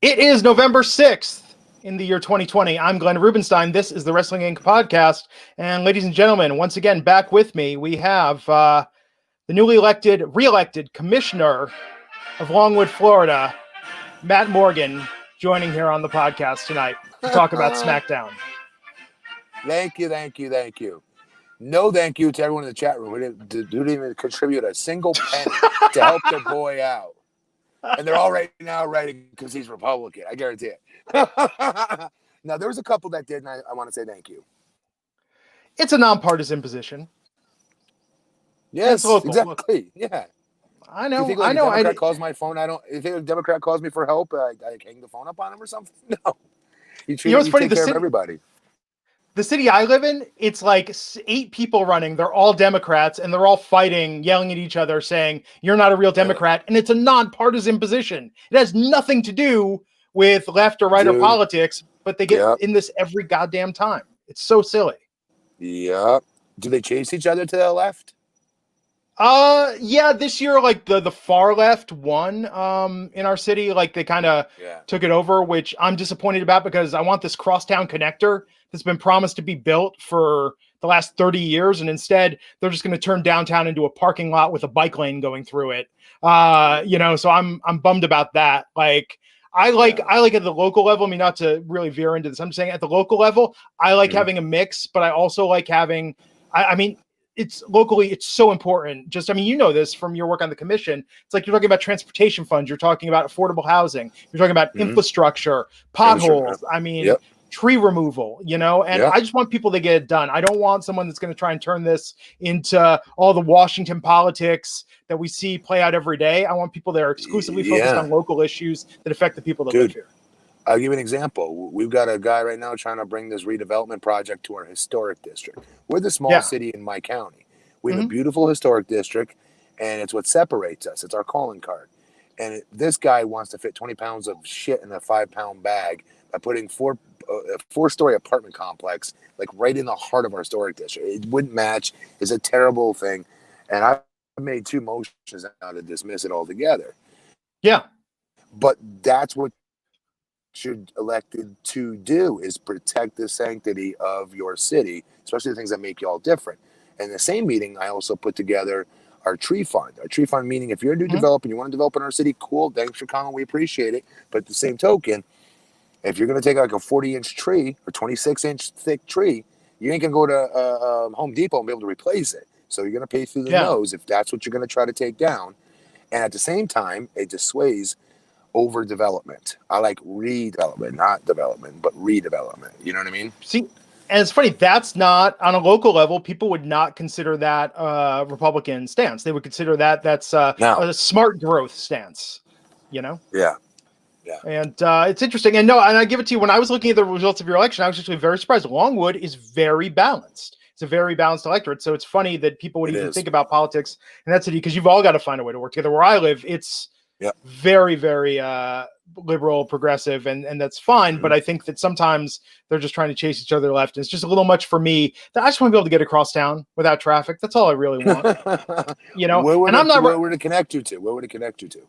It is November 6th in the year 2020. I'm Glenn Rubenstein. This is the Wrestling Inc. podcast. And ladies and gentlemen, once again, back with me, we have the newly re-elected commissioner of Longwood, Florida, Matt Morgan, joining here on the podcast tonight to talk about SmackDown. Thank you. No thank you to everyone in the chat room who didn't even contribute a single penny to help their boy out. And they're all right now writing because he's Republican. I guarantee it. Now, there was a couple that did, and I want to say thank you. It's a nonpartisan position. Yes, exactly. Yeah. I know. You think, like, a Democrat calls my phone? You think a Democrat calls me for help? I hang the phone up on him or something? No. You take care of everybody. The city I live in, it's like 8 people running. They're all Democrats, and they're all fighting, yelling at each other, saying, "You're not a real Democrat." And it's a nonpartisan position. It has nothing to do with left or right or politics, but they get in this every goddamn time. It's so silly. Yeah. Do they chase each other to the left? Yeah, this year, like the far left won in our city. Like they kind of took it over, which I'm disappointed about because I want this crosstown connector that's been promised to be built for the last 30 years. And instead they're just going to turn downtown into a parking lot with a bike lane going through it. So I'm bummed about that. Like, I like at the local level, I mean, not to really veer into this, I'm saying at the local level, I like having a mix, but I also like having, it's locally, it's so important. Just, you know this from your work on the commission. It's like you're talking about transportation funds, you're talking about affordable housing, you're talking about infrastructure, potholes, tree removal, and I just want people to get it done. I don't want someone that's going to try and turn this into all the Washington politics that we see play out every day. I want people that are exclusively focused on local issues that affect the people that live here. I'll give you an example. We've got a guy right now trying to bring this redevelopment project to our historic district. We're the small city in my county. We have a beautiful historic district, and it's what separates us. It's our calling card. And this guy wants to fit 20 pounds of shit in a 5-pound bag by putting a 4-story apartment complex like right in the heart of our historic district. It wouldn't match. It's a terrible thing. And I made 2 motions now to dismiss it altogether. Yeah. But that's what you're elected to do, is protect the sanctity of your city, especially the things that make you all different. And in the same meeting, I also put together our tree fund. Our tree fund meaning if you're a new developer and you want to develop in our city, cool, thanks for coming, we appreciate it. But at the same token, if you're going to take like a 40-inch tree or 26-inch thick tree, you ain't going to go to Home Depot and be able to replace it. So you're going to pay through the nose if that's what you're going to try to take down. And at the same time, it dissuades overdevelopment. I like redevelopment, not development, but redevelopment. You know what I mean? See, and it's funny, that's not, on a local level, people would not consider that a Republican stance. They would consider that's a smart growth stance, Yeah. And it's interesting. And I give it to you. When I was looking at the results of your election, I was actually very surprised. Longwood is very balanced. It's a very balanced electorate. So it's funny that people would even think about politics in that city, because you've all got to find a way to work together. Where I live, it's very, very liberal, progressive, and that's fine. But I think that sometimes they're just trying to chase each other left. And it's just a little much for me. I just want to be able to get across town without traffic. That's all I really want. Where would it connect you to? Where would it connect you to?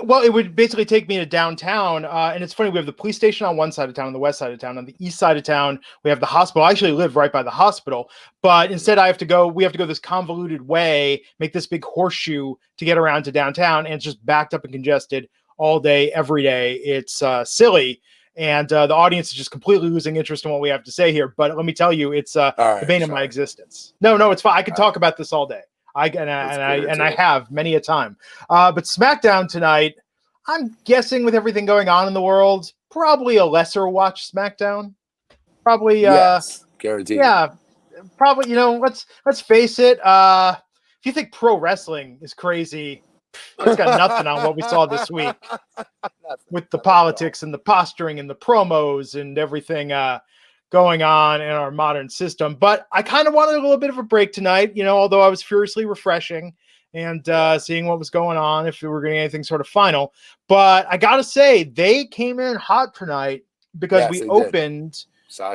Well, it would basically take me to downtown. And it's funny, we have the police station on one side of town, on the west side of town. On the east side of town, we have the hospital. I actually live right by the hospital, but instead we have to go this convoluted way, make this big horseshoe to get around to downtown. And it's just backed up and congested all day, every day. It's silly. And the audience is just completely losing interest in what we have to say here. But let me tell you, it's the bane of my existence. No, it's fine. I could talk about this all day. I have many a time. But SmackDown tonight, I'm guessing with everything going on in the world, probably a lesser watch SmackDown. Probably yes, guaranteed. Yeah. Probably, let's face it. If you think pro wrestling is crazy, it's got nothing on what we saw this week with the politics and the posturing and the promos and everything going on in our modern system. But I kind of wanted a little bit of a break tonight, although I was furiously refreshing and seeing what was going on, if we were getting anything sort of final. But I got to say, they came in hot tonight because we opened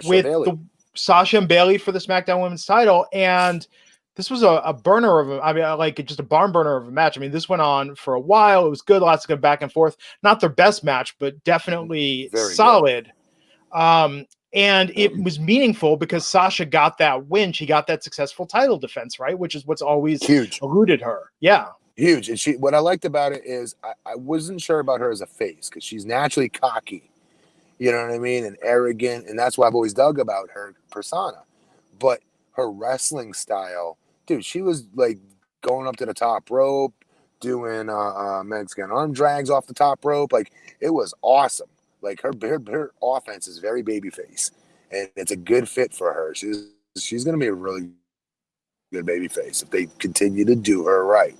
with Sasha and Bailey for the SmackDown Women's title. And this was a burner of like just a barn burner of a match. I mean, this went on for a while. It was good, lots of good back and forth. Not their best match, but definitely Very solid. And it was meaningful because Sasha got that win. She got that successful title defense, right? Which is what's always huge, eluded her. Yeah. Huge. And what I liked about it is I wasn't sure about her as a face because she's naturally cocky, you know what I mean? And arrogant. And that's what I've always dug about her persona. But her wrestling style, dude, she was like going up to the top rope, doing Mexican arm drags off the top rope. Like, it was awesome. Like, her offense is very babyface, and it's a good fit for her. She's going to be a really good babyface if they continue to do her right.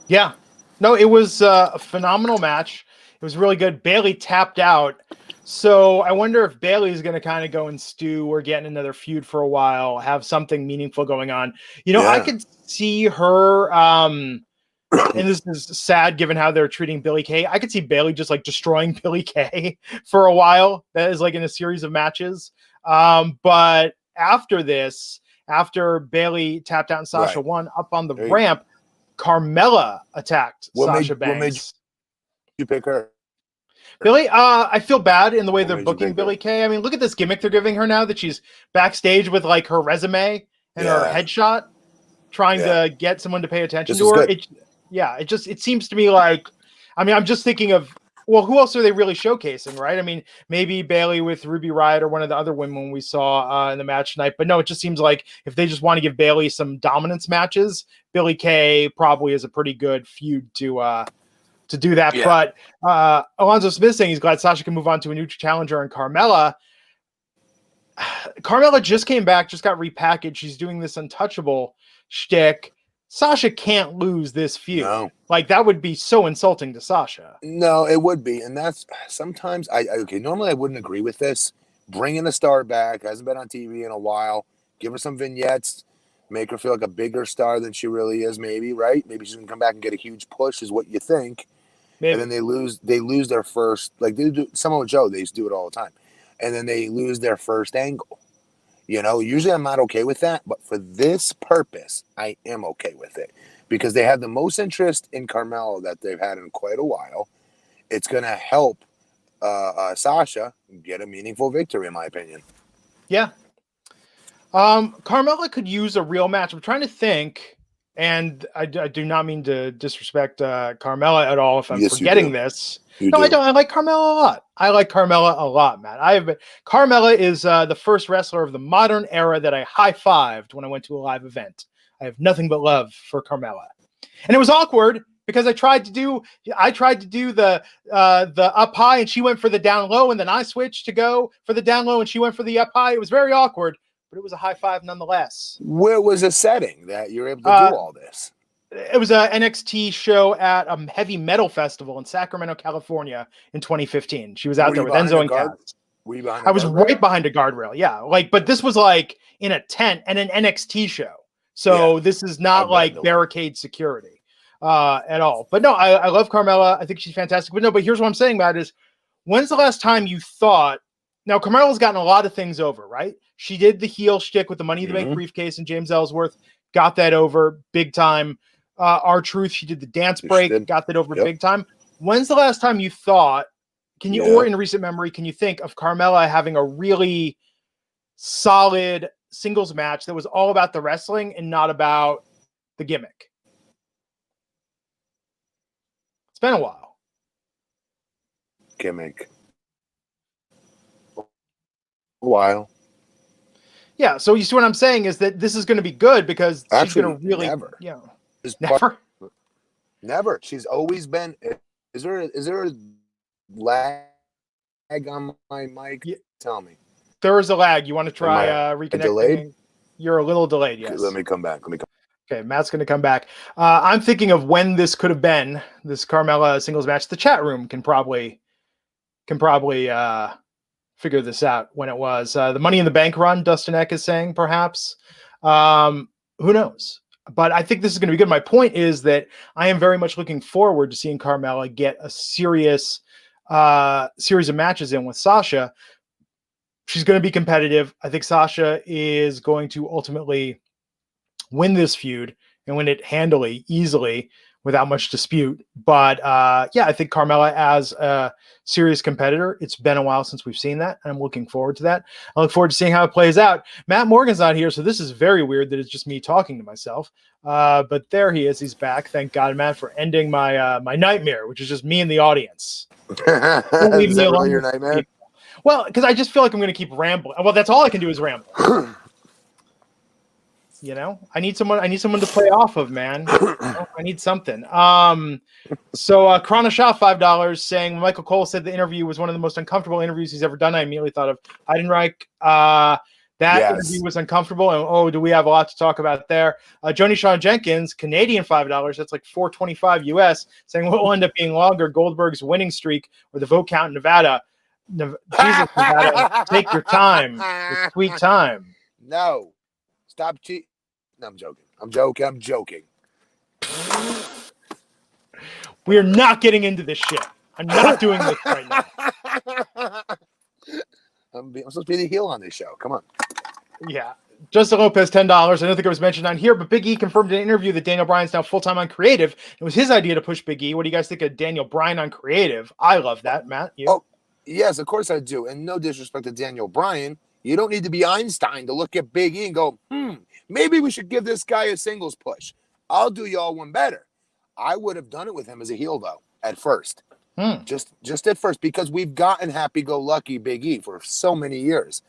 Yeah. No, it was a phenomenal match. It was really good. Bayley tapped out. So I wonder if Bayley's going to kind of go and stew or get in another feud for a while, have something meaningful going on. You know, I could see her, and this is sad given how they're treating Billie Kay. I could see Bayley just like destroying Billie Kay for a while. That is like in a series of matches. But after this, after Bayley tapped out and Sasha won, up on the ramp, Carmella attacked Sasha Banks. What made you pick her? Billie, I feel bad in the way they're booking Billie Kay. I mean, look at this gimmick they're giving her now that she's backstage with like her resume and her headshot, trying to get someone to pay attention to her. It seems to me like, I mean, I'm just thinking of, well, who else are they really showcasing, right? I mean, maybe Bayley with Ruby Riott or one of the other women we saw in the match tonight. But no, it just seems like if they just want to give Bayley some dominance matches, Billie Kay probably is a pretty good feud to do that. Yeah. But Alonzo Smith saying he's glad Sasha can move on to a new challenger, and Carmella just came back, just got repackaged. She's doing this untouchable shtick. Sasha can't lose this feud. No. Like, that would be so insulting to Sasha. No, it would be. And that's sometimes normally I wouldn't agree with this. Bringing a star back, hasn't been on TV in a while. Give her some vignettes, make her feel like a bigger star than she really is, maybe, right? Maybe she's gonna come back and get a huge push, is what you think. Maybe. And then they lose their first, like they do Samoa Joe, they used to do it all the time. And then they lose their first angle. You know, usually I'm not okay with that, but for this purpose, I am okay with it. Because they have the most interest in Carmella that they've had in quite a while. It's going to help Sasha get a meaningful victory, in my opinion. Yeah. Carmella could use a real match. I'm trying to think, and I do not mean to disrespect Carmella at all if I'm forgetting this. I don't. I like Carmella a lot. I like Carmella a lot, Matt. Carmella is the first wrestler of the modern era that I high-fived when I went to a live event. I have nothing but love for Carmella. And it was awkward because I tried to do the up high and she went for the down low, and then I switched to go for the down low and she went for the up high. It was very awkward, but it was a high five nonetheless. Where was the setting that you're able to do all this? It was a NXT show at a heavy metal festival in Sacramento, California in 2015. She was out there with Enzo and Cass. Were you behind? I was right behind a guardrail. Yeah. But this was like in a tent and an NXT show. So this is not like barricade security at all. But no, I love Carmella. I think she's fantastic. But here's what I'm saying, Matt, is when's the last time you thought, now Carmella's gotten a lot of things over, right? She did the heel shtick with the Money in the Bank briefcase and James Ellsworth, got that over big time. R-Truth, she did the dance break, got that over big time. When's the last time you thought, or in recent memory, can you think of Carmella having a really solid singles match that was all about the wrestling and not about the gimmick? It's been a while. Gimmick. A while. Yeah, so you see what I'm saying is that this is going to be good because she's going to really never. Never. She's always been. Is there a lag on my mic? Yeah. Tell me. There is a lag. You want to try reconnecting? Delayed? You're a little delayed. Yes. Let me come back. Okay, Matt's going to come back. I'm thinking of when this could have been, this Carmella singles match. The chat room can probably figure this out when it was. The Money in the Bank run, Dustin Eck is saying, perhaps. Who knows? But I think this is going to be good. My point is that I am very much looking forward to seeing Carmella get a serious series of matches in with Sasha. She's going to be competitive. I think Sasha is going to ultimately win this feud and win it handily, easily, without much dispute. But yeah, I think Carmella as a serious competitor, it's been a while since we've seen that, and I'm looking forward to that. I look forward to seeing how it plays out. Matt Morgan's not here, so this is very weird that it's just me talking to myself. But there he is. He's back. Thank God, Matt, for ending my my nightmare, which is just me in the audience. Is that really your nightmare? Well, because I just feel like I'm going to keep rambling. Well, that's all I can do is ramble. You know, I need someone to play off of, man. I need something. So Chrono Shop, $5, saying Michael Cole said the interview was one of the most uncomfortable interviews he's ever done. I immediately thought of Heidenreich. That interview was uncomfortable, and do we have a lot to talk about there? Joni Shawn Jenkins, Canadian $5, that's like $4.25 US, saying what will end up being longer, Goldberg's winning streak or the vote count in Nevada. Jesus, Nevada, take your time, your sweet time. No, stop cheating. No, I'm joking. We are not getting into this shit. I'm not doing this right now. I'm supposed to be the heel on this show. Come on. Yeah. Justin Lopez, $10. I don't think it was mentioned on here, but Big E confirmed in an interview that Daniel Bryan's now full-time on creative. It was his idea to push Big E. What do you guys think of Daniel Bryan on creative? I love that, Matt. You? Oh, yes, of course I do. And no disrespect to Daniel Bryan, you don't need to be Einstein to look at Big E and go, maybe we should give this guy a singles push. I'll do y'all one better. I would have done it with him as a heel, though, at first. Just at first, because we've gotten happy-go-lucky Big E for so many years.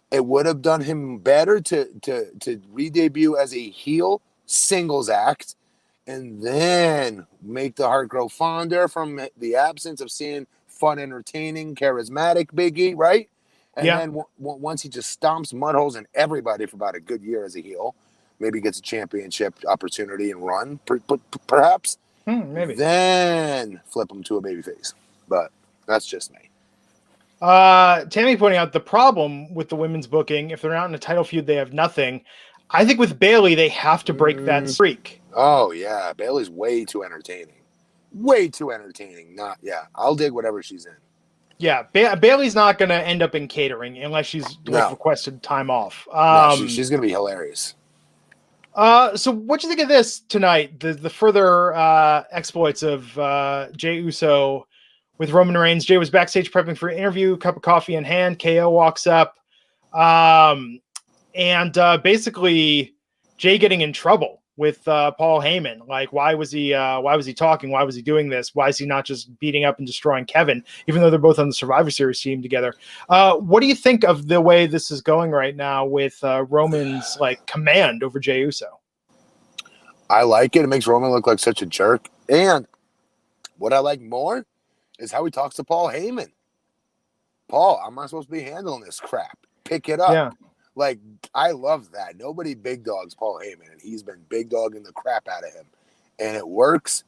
It would have done him better to re-debut as a heel singles act and then make the heart grow fonder from the absence of seeing fun, entertaining, charismatic Big E, right? And then once he just stomps mud holes in everybody for about a good year as a heel, maybe gets a championship opportunity and run, perhaps. Maybe. Then flip him to a babyface. But that's just me. Tammy pointing out the problem with the women's booking, if they're not in a title feud, they have nothing. I think with Bayley, they have to break that streak. Oh, yeah. Bayley's way too entertaining. I'll dig whatever she's in. Yeah, Bayley's not going to end up in catering unless she's requested time off. She's going to be hilarious. So what do you think of this tonight? The further exploits of Jey Uso with Roman Reigns. Jey was backstage prepping for an interview, cup of coffee in hand. KO walks up, and basically Jey getting in trouble with Paul Heyman. Like, why was he talking? Why was he doing this? Why is he not just beating up and destroying Kevin, even though they're both on the Survivor Series team together? What do you think of the way this is going right now with Roman's like command over Jey Uso? I like it. It makes Roman look like such a jerk. And what I like more is how he talks to Paul Heyman. Paul, I'm not supposed to be handling this crap. Pick it up. Yeah. Like, I love that. Nobody big dogs Paul Heyman, and he's been big dogging the crap out of him. And it works.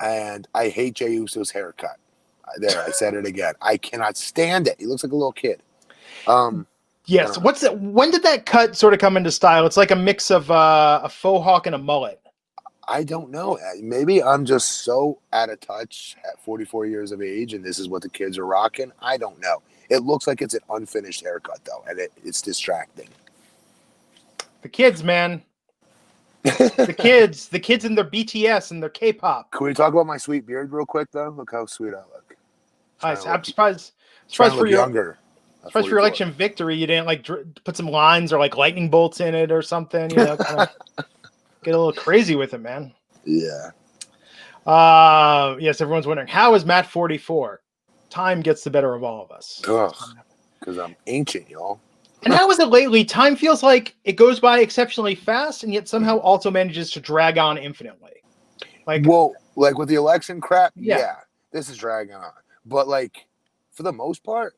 And I hate Jey Uso's haircut. I said it again. I cannot stand it. He looks like a little kid. Yes. When did that cut sort of come into style? It's like a mix of a faux hawk and a mullet. I don't know. Maybe I'm just so out of touch at 44 years of age, and this is what the kids are rocking. I don't know. It looks like it's an unfinished haircut, though, and it's distracting. The kids, man. the kids in their BTS and their K-pop. Can we talk about my sweet beard real quick, though? Look how sweet I look. I'm surprised for your younger. Surprised for your election victory, you didn't like put some lines or like lightning bolts in it or something. You know, get a little crazy with it, man. Yeah. Yes, everyone's wondering, how is Matt 44? Time gets the better of all of us. Because I'm ancient, y'all. And how is it lately? Time feels like it goes by exceptionally fast, and yet somehow also manages to drag on infinitely. Like with the election crap, yeah, this is dragging on. But like, for the most part,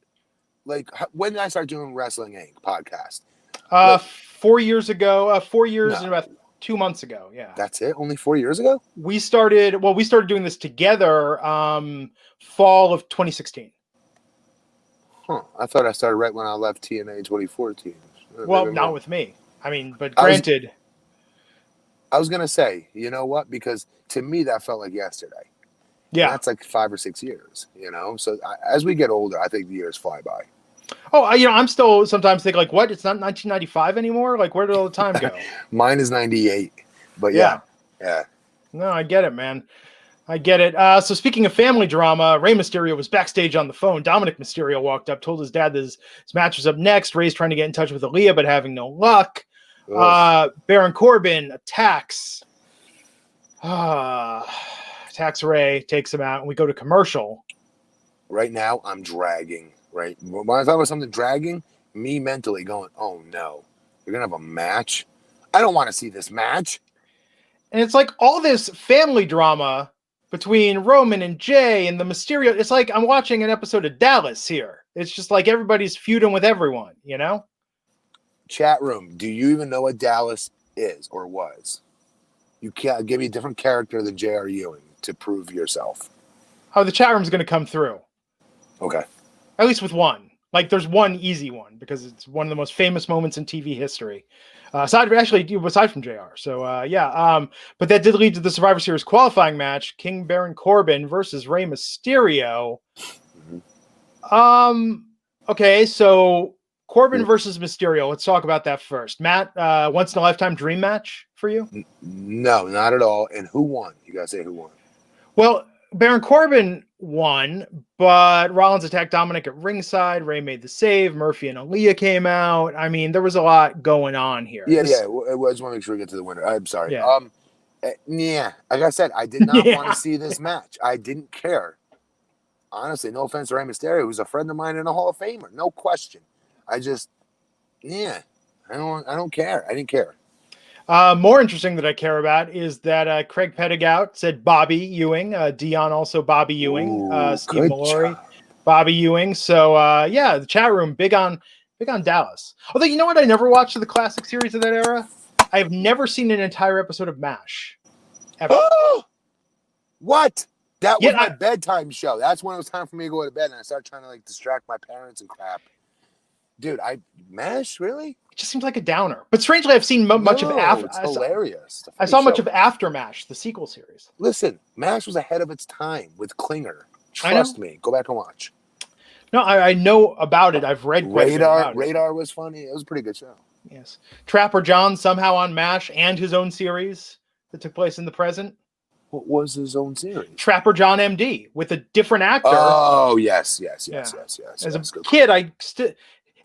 like, when did I start doing Wrestling Inc. podcast? 4 years ago. 4 years and about 2 months ago. Yeah. That's it? Only 4 years ago? We started doing this together fall of 2016. Huh. I thought I started right when I left TNA 2014. Well, not with me. I mean, but granted. I was going to say, you know what? Because to me, that felt like yesterday. Yeah. And that's like 5 or 6 years, you know? So as we get older, I think the years fly by. Oh, I'm still sometimes think like, what? It's not 1995 anymore. Like, where did all the time go? Mine is 98, but Yeah. yeah. No, I get it, man. I get it. So speaking of family drama, Rey Mysterio was backstage on the phone. Dominic Mysterio walked up, told his dad that his match was up next. Rey's trying to get in touch with Aaliyah, but having no luck. Baron Corbin attacks Rey, takes him out, and we go to commercial. Right now, I'm dragging. Right when I thought about something dragging, me mentally going, "Oh no, you're gonna have a match. I don't want to see this match." And it's like all this family drama between Roman and Jay and the Mysterio. It's like I'm watching an episode of Dallas here. It's just like everybody's feuding with everyone, you know? Chat room, do you even know what Dallas is or was? You can't give me a different character than J.R. Ewing to prove yourself. Oh, the chat room's going to come through. Okay. At least with one. Like, there's one easy one because it's one of the most famous moments in TV history. Aside from JR. So, yeah. But that did lead to the Survivor Series qualifying match. King Baron Corbin versus Rey Mysterio. Mm-hmm. Okay, so Corbin versus Mysterio. Let's talk about that first. Matt, once in a lifetime dream match for you? No, not at all. And who won? You got to say who won. Well, Baron Corbin won, but Rollins attacked Dominic at ringside. Rey made the save. Murphy and Aaliyah came out. I mean, there was a lot going on here. Yeah. I just want to make sure we get to the winner. I'm sorry. Yeah. Like I said, I did not want to see this match. I didn't care. Honestly, no offense to Rey Mysterio, who's a friend of mine and a Hall of Famer. No question. I don't care. I didn't care. More interesting that I care about is that Craig Pettigout said Bobby Ewing, Dion also Bobby Ewing, Steve Mallory, Bobby Ewing. So yeah, the chat room big on Dallas. Although you know what, I never watched the classic series of that era. I have never seen an entire episode of MASH. Ever. What? That was my bedtime show. That's when it was time for me to go to bed, and I started trying to like distract my parents and crap. Dude, MASH, really? It just seems like a downer. But strangely, I've seen much of after. It's hilarious. I saw much of After MASH, the sequel series. Listen, MASH was ahead of its time with Klinger. Trust me. Go back and watch. No, I know about it. I've read quite a bit about it. Radar was funny. It was a pretty good show. Yes. Trapper John somehow on MASH and his own series that took place in the present. What was his own series? Trapper John MD with a different actor. Oh, yes. As a kid,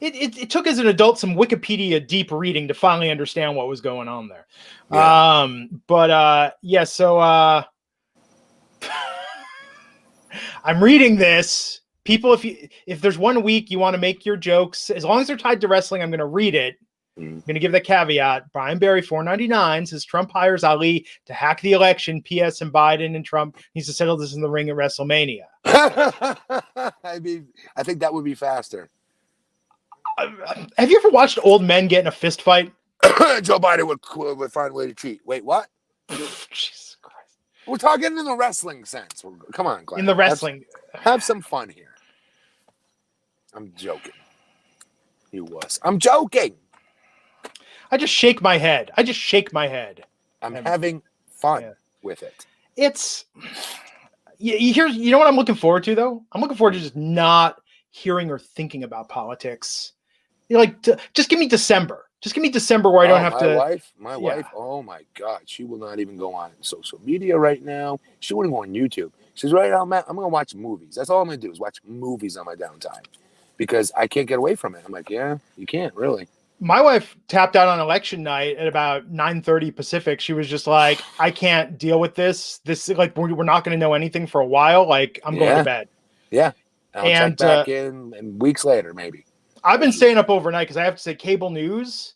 it took as an adult some Wikipedia deep reading to finally understand what was going on there. Yeah. So I'm reading this. People, if there's 1 week you want to make your jokes, as long as they're tied to wrestling, I'm going to read it. I'm going to give the caveat. Brian Barry, $4.99, says Trump hires Ali to hack the election. P.S. and Biden and Trump needs to settle this in the ring at WrestleMania. I mean, I think that would be faster. Have you ever watched old men get in a fist fight? Joe Biden would find a way to cheat. Wait, what? Jesus Christ. We're talking in the wrestling sense. Come on, Glenn. In the wrestling. Have some fun here. I'm joking. You wuss. I'm joking. I just shake my head. I'm having fun with it. It's you know what I'm looking forward to though? I'm looking forward to just not hearing or thinking about politics. Just give me December. Just give me December where I don't have to. My wife, oh my God, she will not even go on social media right now. She wouldn't go on YouTube. She says, right now, Matt, I'm going to watch movies. That's all I'm going to do is watch movies on my downtime because I can't get away from it. I'm like, yeah, you can't really. My wife tapped out on election night at about 9:30 Pacific. She was just like, I can't deal with this. This like we're not going to know anything for a while. Like I'm going to bed. Yeah. I'll check back in weeks later, maybe. I've been staying up overnight because I have to say cable news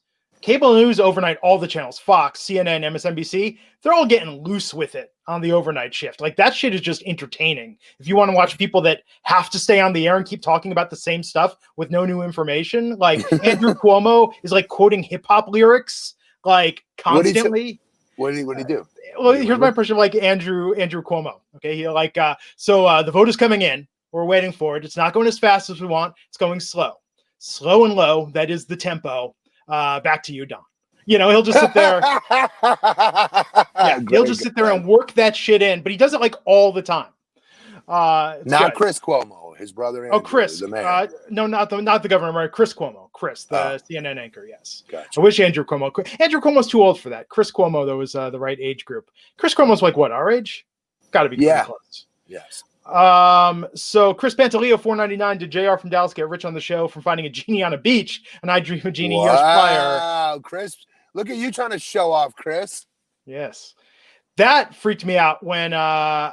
overnight, all the channels, Fox, CNN, MSNBC, they're all getting loose with it on the overnight shift. Like that shit is just entertaining. If you want to watch people that have to stay on the air and keep talking about the same stuff with no new information, like Andrew Cuomo is like quoting hip hop lyrics like constantly. What did he do? Well, here's my impression of like Andrew Cuomo. Okay. He like, so the vote is coming in. We're waiting for it. It's not going as fast as we want. It's going slow and low. That is the tempo. Back to you, Don. You know, he'll just sit there. He'll just sit there and work that shit in, but he does it like all the time. Not Chris Cuomo, his brother Andrew, Chris. the mayor. No, not the governor, right? Chris Cuomo. Chris, the CNN anchor, yes. Gotcha. I wish Andrew Cuomo's too old for that. Chris Cuomo, though, was the right age group. Chris Cuomo's like, what, our age? Got to be pretty close. Yes. So Chris Pantaleo, $4.99. Did JR from Dallas get rich on the show from finding a genie on a beach? And I dream a genie years prior. Wow, Chris. Look at you trying to show off, Chris. Yes. That freaked me out when I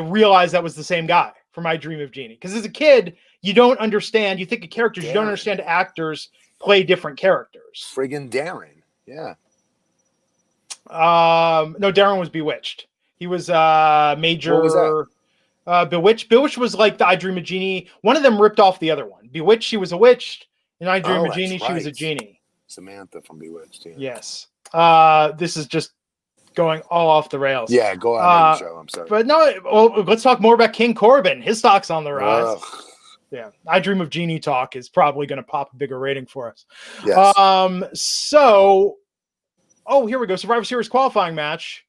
realized that was the same guy from I Dream of Genie. Because as a kid, you don't understand. You think of characters. Darren. You don't understand actors play different characters. Friggin' Darren. Yeah. No, Darren was Bewitched. He was Major. What was that? Bewitched. Bewitched was like the I Dream of Genie. One of them ripped off the other one. Bewitched, she was a witch. In I Dream of Genie, she was a genie. Samantha from Bewitched. Yeah. Yes. This is just going all off the rails. Yeah, go on the show. I'm sorry. But no, let's talk more about King Corbin. His stock's on the rise. Yeah. I Dream of Genie talk is probably going to pop a bigger rating for us. Yes. So, here we go. Survivor Series qualifying match.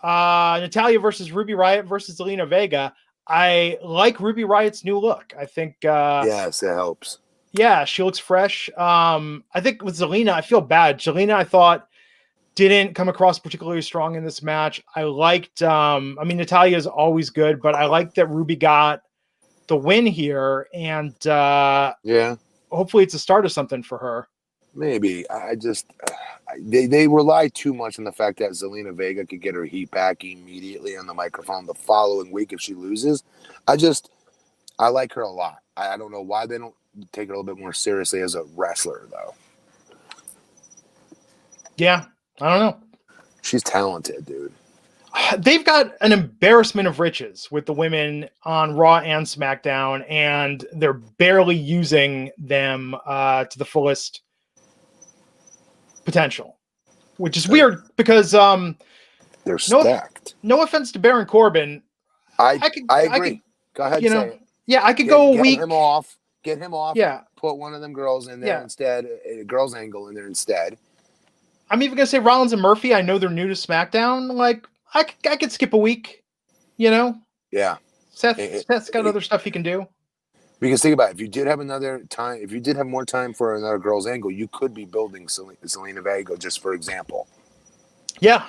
Natalya versus Ruby Riott versus Zelina Vega. I like Ruby Riott's new look. I think yes, it helps. Yeah, she looks fresh. I think with Zelina, I feel bad. Zelina, I thought, didn't come across particularly strong in this match. I liked Natalya is always good, but I like that Ruby got the win here, and hopefully it's a start of something for her. Maybe. They rely too much on the fact that Zelina Vega could get her heat back immediately on the microphone the following week if she loses. I like her a lot. I don't know why they don't take her a little bit more seriously as a wrestler, though. Yeah, I don't know. She's talented, dude. They've got an embarrassment of riches with the women on Raw and SmackDown, and they're barely using them to the fullest potential, which is weird because they're stacked. No offense to Baron Corbin. I agree. Go ahead, say it. Yeah, I could go a week. Get him off. Yeah. Put one of them girls in there instead. A girls angle in there instead. I'm even gonna say Rollins and Murphy. I know they're new to SmackDown. Like I could skip a week. Yeah. Seth's got other stuff he can do. Because think about it, if you did have more time for another girls angle, you could be building Zelina Vega, just for example. Yeah.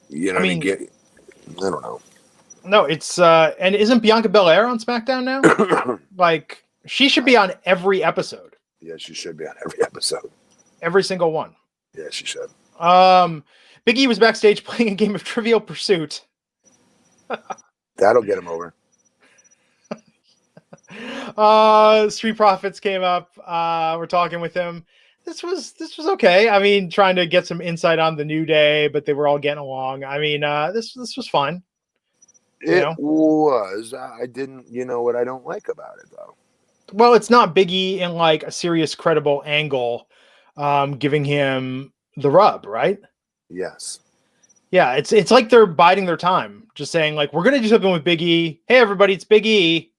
You know, I don't know. No, it's and isn't Bianca Belair on SmackDown now? Like she should be on every episode. Yeah, she should be on every episode. Every single one. Yeah, she should. Big E was backstage playing a game of Trivial Pursuit. That'll get him over. Street Profits came up. We're talking with him. This was okay. I mean, trying to get some insight on the New Day, but they were all getting along. I mean, this was fun. It was. I didn't. You know what I don't like about it though. Well, it's not Big E in like a serious, credible angle, giving him the rub, right? Yes. Yeah, it's like they're biding their time, just saying like we're gonna do something with Big E. Hey, everybody, it's Big E.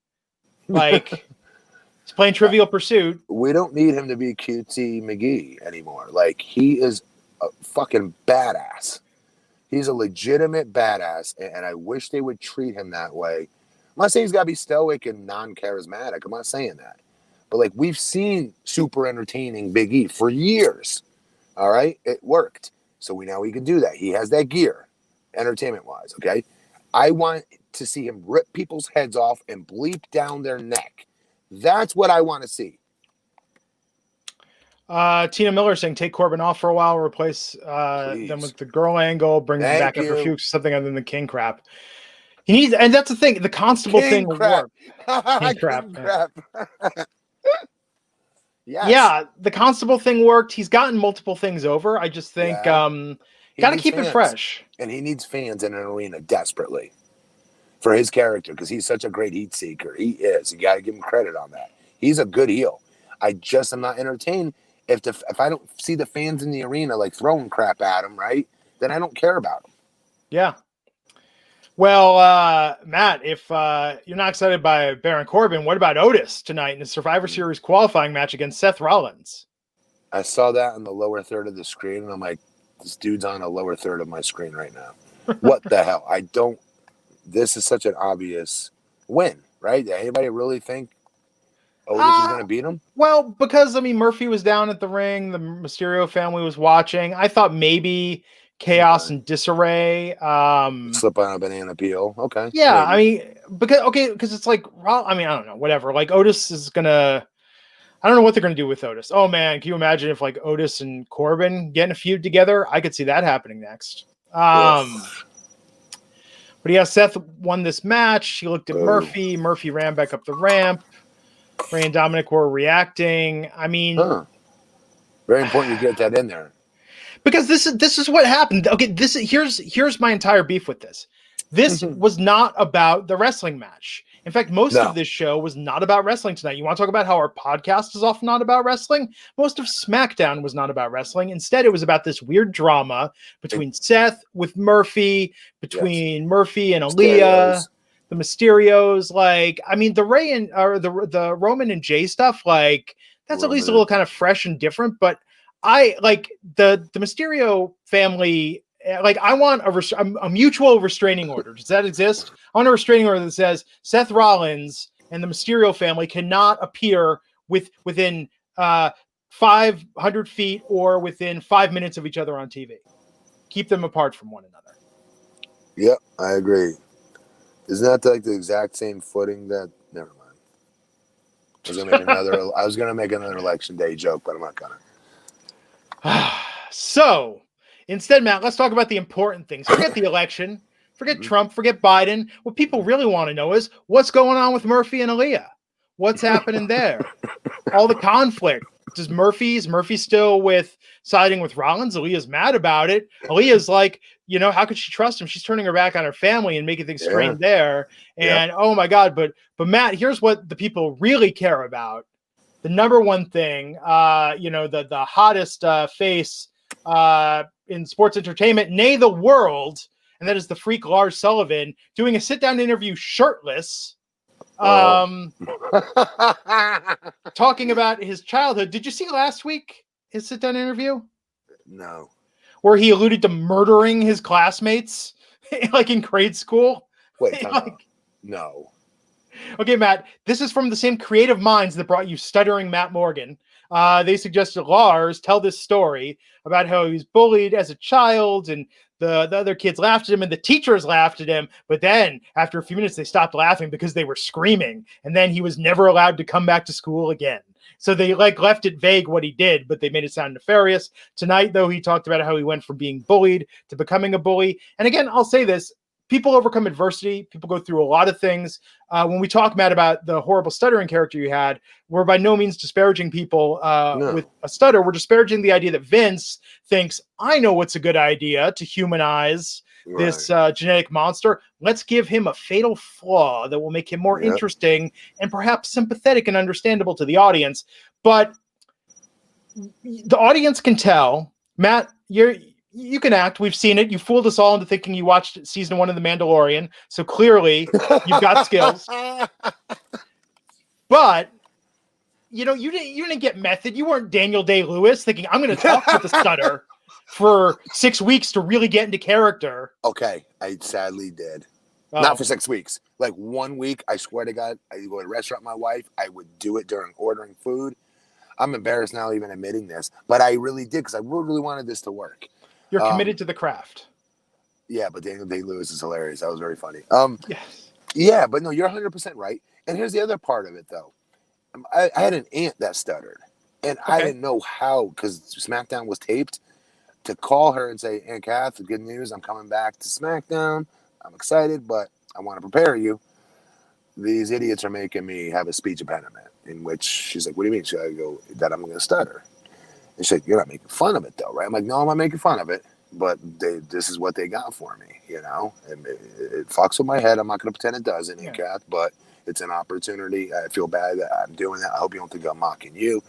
Like he's playing Trivial Pursuit. We don't need him to be cutesy McGee anymore. Like he is a fucking badass. He's a legitimate badass, and I wish they would treat him that way. I'm not saying he's got to be stoic and non-charismatic. I'm not saying that. But, like, we've seen super entertaining Big E for years. All right? It worked. So now we can do that. He has that gear, entertainment-wise, okay? I want to see him rip people's heads off and bleep down their neck. That's what I want to see. Tina Miller saying take Corbin off for a while, replace them with the girl angle, bring them back after Fuchs, something other than the King crap. He needs, and that's the thing. The Constable thing worked. King crap. Yes. Yeah, the Constable thing worked. He's gotten multiple things over. I just think got to keep it fresh. And he needs fans in an arena desperately for his character because he's such a great heat seeker. He is. You got to give him credit on that. He's a good heel. I just am not entertained. If I don't see the fans in the arena like throwing crap at him, right, then I don't care about him. Yeah. Well, Matt, if you're not excited by Baron Corbin, what about Otis tonight in the Survivor Series qualifying match against Seth Rollins? I saw that in the lower third of the screen, and I'm like, this dude's on the lower third of my screen right now. What the hell? This is such an obvious win, right? Did anybody really think Otis was going to beat him? Well, because I mean, Murphy was down at the ring, the Mysterio family was watching. I thought maybe chaos and disarray. Slip on a banana peel. Okay. Yeah, maybe. I mean, because it's like, I mean, I don't know, whatever. Like Otis is gonna. I don't know what they're gonna do with Otis. Oh man, can you imagine if like Otis and Corbin getting a feud together? I could see that happening next. But yeah, Seth won this match. He looked at Murphy. Murphy ran back up the ramp. Ray and Dominic were reacting. I mean, very important you get that in there. Because this is what happened. Okay, here's my entire beef with this. This was not about the wrestling match. In fact, most of this show was not about wrestling tonight. You want to talk about how our podcast is often not about wrestling? Most of SmackDown was not about wrestling. Instead, it was about this weird drama between Seth with Murphy, between Murphy and Aaliyah, the Mysterios. Like, I mean, the Ray and or the Roman and Jay stuff. Like, that's at least a little kind of fresh and different. But I like the Mysterio family. Like, I want a mutual restraining order. Does that exist? I want a restraining order that says Seth Rollins and the Mysterio family cannot appear within 500 feet or within 5 minutes of each other on TV. Keep them apart from one another. Yep, I agree. Isn't that like the exact same footing that? Never mind. I was gonna make another election day joke, but I'm not gonna. So. Instead, Matt, let's talk about the important things. Forget the election. Forget Trump. Forget Biden. What people really want to know is what's going on with Murphy and Aaliyah. What's happening there? All the conflict. Is Murphy still siding with Rollins? Aaliyah's mad about it. Aaliyah's like, how could she trust him? She's turning her back on her family and making things strained there. And oh my God, but Matt, here's what the people really care about. The number one thing, the hottest face in sports entertainment, nay the world, and that is the freak Lars Sullivan doing a sit-down interview shirtless, talking about his childhood. Did you see last week his sit-down interview? No. Where he alluded to murdering his classmates, like in grade school. Wait, no. Okay, Matt, this is from the same creative minds that brought you Stuttering Matt Morgan. They suggested Lars tell this story about how he was bullied as a child and the other kids laughed at him and the teachers laughed at him. But then after a few minutes, they stopped laughing because they were screaming. And then he was never allowed to come back to school again. So they left it vague what he did, but they made it sound nefarious. Tonight, though, he talked about how he went from being bullied to becoming a bully. And again, I'll say this. People overcome adversity. People go through a lot of things. When we talk, Matt, about the horrible stuttering character you had, we're by no means disparaging people with a stutter. We're disparaging the idea that Vince thinks, I know what's a good idea to humanize this genetic monster. Let's give him a fatal flaw that will make him more interesting and perhaps sympathetic and understandable to the audience. But the audience can tell, Matt, you can act. We've seen it. You fooled us all into thinking you watched season 1 of The Mandalorian. So clearly you've got skills. But you didn't get method. You weren't Daniel Day-Lewis thinking I'm going to talk with the stutter for 6 weeks to really get into character. Okay, I sadly did. Not for 6 weeks. Like 1 week, I swear to God, I go to a restaurant with my wife. I would do it during ordering food. I'm embarrassed now even admitting this, but I really did because I really wanted this to work. You're committed to the craft. Yeah, but Daniel Day-Lewis is hilarious. That was very funny. Yes. Yeah, but no, you're 100% right. And here's the other part of it, though. I had an aunt that stuttered, and I didn't know how, because SmackDown was taped, to call her and say, Aunt Kath, good news, I'm coming back to SmackDown. I'm excited, but I want to prepare you. These idiots are making me have a speech impediment, in which she's like, what do you mean? Should I go, that I'm going to stutter? And she's like, you're not making fun of it, though, right? I'm like, no, I'm not making fun of it, but this is what they got for me, And it fucks with my head. I'm not going to pretend it doesn't, Aunt Kath, but it's an opportunity. I feel bad that I'm doing that. I hope you don't think I'm mocking you.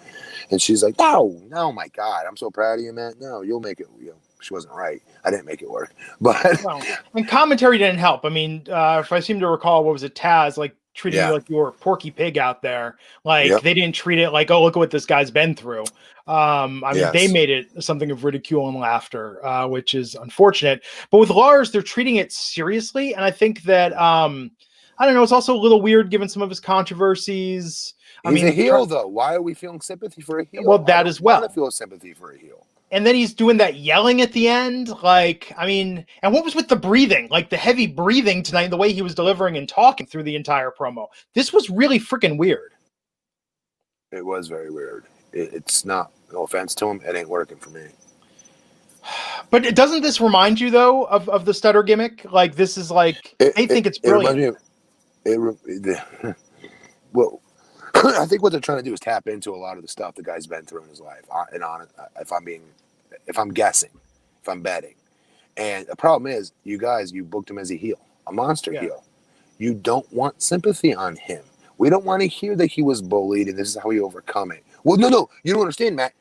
And she's like, no, my God, I'm so proud of you, man. No, you'll make it. She wasn't right. I didn't make it work. But and commentary didn't help. I mean, if I seem to recall, what was it, Taz, like treating you like you were Porky Pig out there. Like they didn't treat it like, oh, look at what this guy's been through. I mean, they made it something of ridicule and laughter, which is unfortunate. But with Lars, they're treating it seriously. And I think that I don't know. It's also a little weird given some of his controversies. He's a heel, though. Why are we feeling sympathy for a heel? Well, that as well. I don't feel sympathy for a heel. And then he's doing that yelling at the end. Like, I mean, and what was with the breathing? Like the heavy breathing tonight, the way he was delivering and talking through the entire promo. This was really freaking weird. It was very weird. It's not, no offense to him, it ain't working for me. But doesn't this remind you, though, of the stutter gimmick? Like, this is like, I think it's brilliant. Well, I think what they're trying to do is tap into a lot of the stuff the guy's been through in his life. If I'm guessing, if I'm betting. And the problem is, you booked him as a heel, a monster heel. You don't want sympathy on him. We don't want to hear that he was bullied and this is how he overcome it. Well, no, you don't understand, Matt.